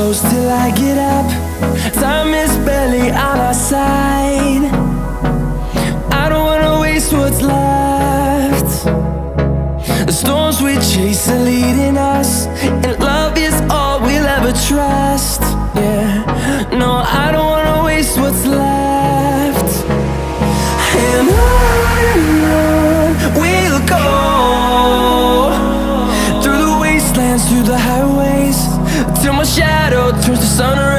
close till I get up. Time is barely on our side. I don't wanna waste what's left. The storms we chase are leading us, and love is all we'll ever trust. Yeah, no, I don't wanna waste what's left. And on we'll go, through the wastelands, through the highways, till my shadow turns to sun rays.